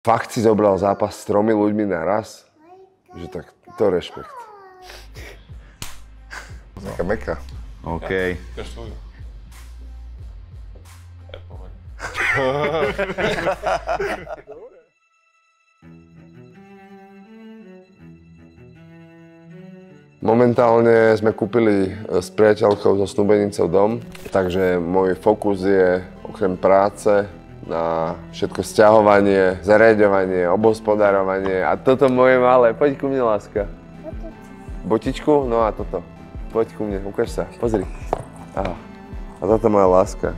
fakt si zobral zápas s 3 ľuďmi naraz, že tak to rešpekt. Taká meka. OK. Momentálne sme kúpili s priateľkou zo snúbenicou dom, takže môj fokus je okrem práce na všetko sťahovanie, zariaďovanie, obhospodárovanie a toto moje malé. Poď ku mne, láska. Botičku? No a toto. Poď ku mne, ukáž sa, pozri. Aha. A toto moja láska.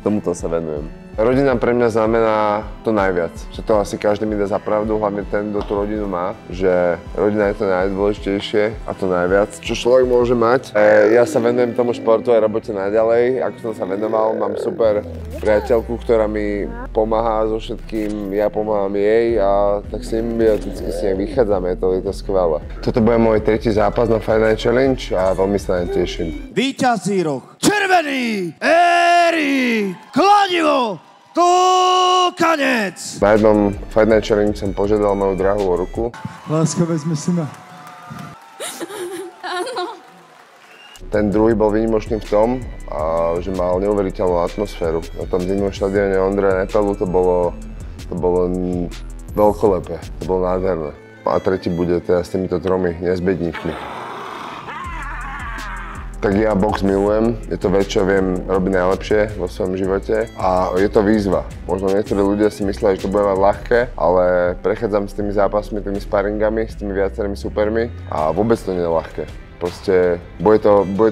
Tomuto sa venujem. Rodina pre mňa znamená to najviac. Že to asi každý mi dá za pravdu, hlavne ten, kto tú rodinu má. Že rodina je to najdôležitejšie a to najviac, čo človek môže mať. Ja sa venujem tomu športu a robote naďalej. Ako som sa venoval, mám super priateľku, ktorá mi pomáha so všetkým, ja pomáham jej a tak symbioticky s nej vychádzame, je to skvelé. Toto bude môj 3. zápas na Fight Night Challenge a veľmi sa na teším. Víťazí roh červený Erik Kladivo Tukanec. Na jednom Fight Night Challenge som požiadal moju drahú o ruku. Láska, vezme si ma. Áno. Ten druhý bol výnimočný v tom, že mal neuveriteľnú atmosféru. Na tom zimnom štadióne Ondreja Nepelu to bolo veľkolepé, to bolo nádherné. A tretí bude teda s týmito 3 nezbedníkmi. Tak ja box milujem, je to vec, čo viem robiť najlepšie vo svojom živote a je to výzva. Možno niektorí ľudia si myslia, že to bude mať ľahké, ale prechádzam s tými zápasmi, tými sparingami, s tými viacerými supermi a vôbec to nie je ľahké. Proste bude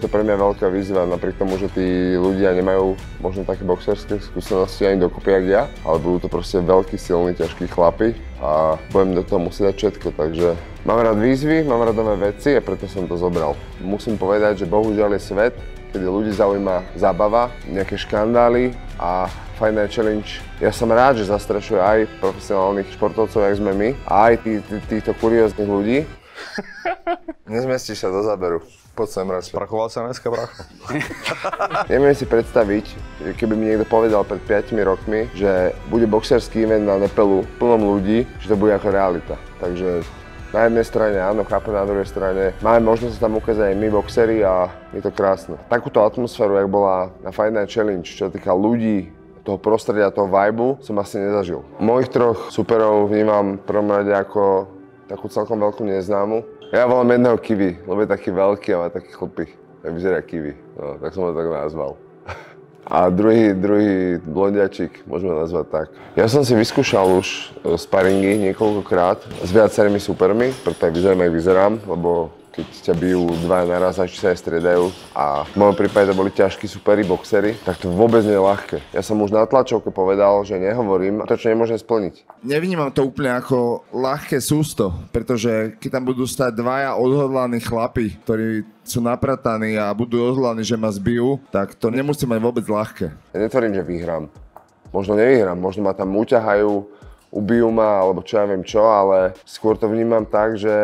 to pre mňa veľká výzva, napriek tomu, že tí ľudia nemajú možno také boxerské skúsenosti ani dokopy jak ja, ale budú to proste veľkí, silní, ťažkí chlapi a budem do toho musieť dať všetko, takže mám rád výzvy, mám rád nové veci a preto som to zobral. Musím povedať, že bohužiaľ je svet, kedy ľudí zaujíma zábava, nejaké škandály a Fight Night Challenge. Ja som rád, že zastrašuje aj profesionálnych športovcov, jak sme my, a aj týchto kurióznych ľudí. Nezmestíš sa do záberu. Poď sem, radšej. Sprachoval sa dneska, bracho? Neviem si predstaviť, keby mi niekto povedal pred 5 rokmi, že bude boxerský event na Nepelu plnom ľudí, že to bude ako realita. Takže na jednej strane áno, chápem, na druhej strane máme možnosť sa tam ukázať aj my boxeri a je to krásne. Takúto atmosféru, jak bola na Fight Night Challenge, čo sa týka ľudí, toho prostredia, toho vibu, som asi nezažil. Mojich 3 superov vnímam v prvom rade ako takú celkom veľkú neznámu. Ja volám jedného Kiwi, lebo je taký veľký a má taký chlpy. Tak vyzerá Kiwi, no, tak som ho tak nazval. A druhý blondiačik, môžeme nazvať tak. Ja som si vyskúšal už sparingy niekoľkokrát s viacerými supermi, preto aj vyzerám, jak vyzerám, lebo keď ťa bijú 2 naraz, až sa aj striedajú a v mojom prípade to boli ťažkí superi, boxery, tak to vôbec nie je ľahké. Ja som už na tlačovke povedal, že nehovorím to, čo nemôžem splniť. Nevnímam to úplne ako ľahké sústo, pretože keď tam budú stať 2 odhodlaní chlapi, ktorí sú naprataní a budú odhodlaní, že ma zbijú, tak to nemusí mať vôbec ľahké. Ja netvorím, že vyhrám. Možno nevyhrám, možno ma tam uťahajú, ubijú ma, alebo čo ja viem čo, ale skôr to vnímam tak, že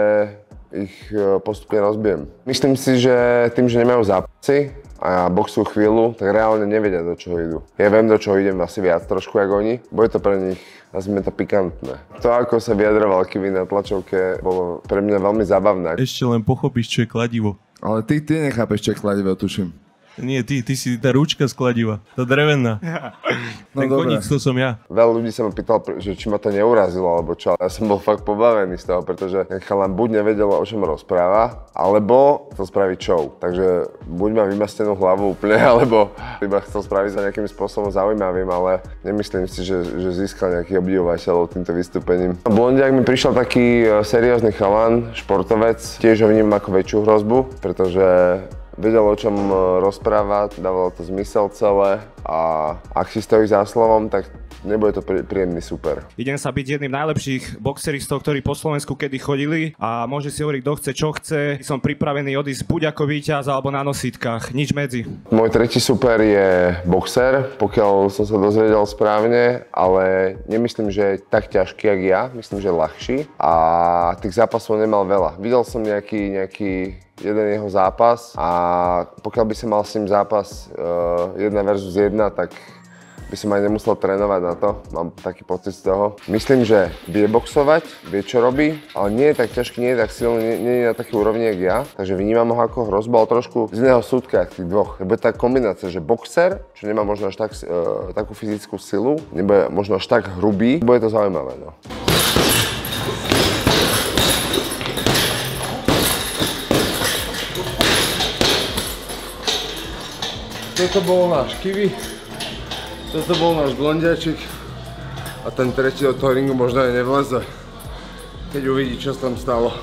ich postupne rozbijem. Myslím si, že tým, že nemajú zápasy a boxujú chvíľu, tak reálne nevedia, do čoho idú. Ja viem, do čoho idem asi viac trošku, jak oni. Bude to pre nich, nazvime to, pikantné. To, ako sa vyjadroval Kiwi na tlačovke, bolo pre mňa veľmi zábavné. Ešte len pochopíš, čo je kladivo. Ale ty nechápeš, čo je kladivo, tuším. Nie, ty si tá rúčka z kladiva, tá drevená. No ten koník, to som ja. Veľa ľudí sa ma pýtal, že či ma to neurazilo, alebo čo. Ja som bol fakt pobavený z toho, pretože ten chalan buď nevedel, o čom rozpráva, alebo chcel spraviť show. Takže buď má vymastenú hlavu úplne, alebo iba chcel spraviť sa nejakým spôsobom zaujímavým, ale nemyslím si, že získal nejakých obdivovateľov týmto vystúpením. Blondiak mi prišiel taký seriózny chalan, športovec, tiež ho vnímam ako väčšiu hrozbu, pretože vedel, o čom rozpráva, dávalo to zmysel celé a ak si stojí za slovom, tak nebude to príjemný super. Idem sa byť jedným najlepších boxeristov, ktorí po Slovensku kedy chodili a môže si hovoriť, kto chce, čo chce. Som pripravený odísť buď ako víťaz, alebo na nosítkach, nič medzi. Môj tretí super je boxer, pokiaľ som sa dozvedel správne, ale nemyslím, že je tak ťažký, jak ja, myslím, že ľahší a tých zápasov nemal veľa. Videl som nejaký jeden jeho zápas a pokiaľ by som mal s ním zápas 1 versus 1, tak by som aj nemusel trénovať na to, mám taký pocit z toho. Myslím, že vie boxovať, vie čo robí, ale nie je tak ťažký, nie je tak silný, nie je na takej úrovni jak ja, takže vnímam ho ako hrozbu, ale trošku z iného súdka tých dvoch. Lebo je tá kombinácia, že boxer, čo nemá možno až tak, takú fyzickú silu, nebude možno až tak hrubý, bude to zaujímavé. No. Toto bol náš Kiwi, toto bol náš blondiačik a ten tretí do toho ringu možno aj nevleze, keď uvidí, čo sa tam stalo.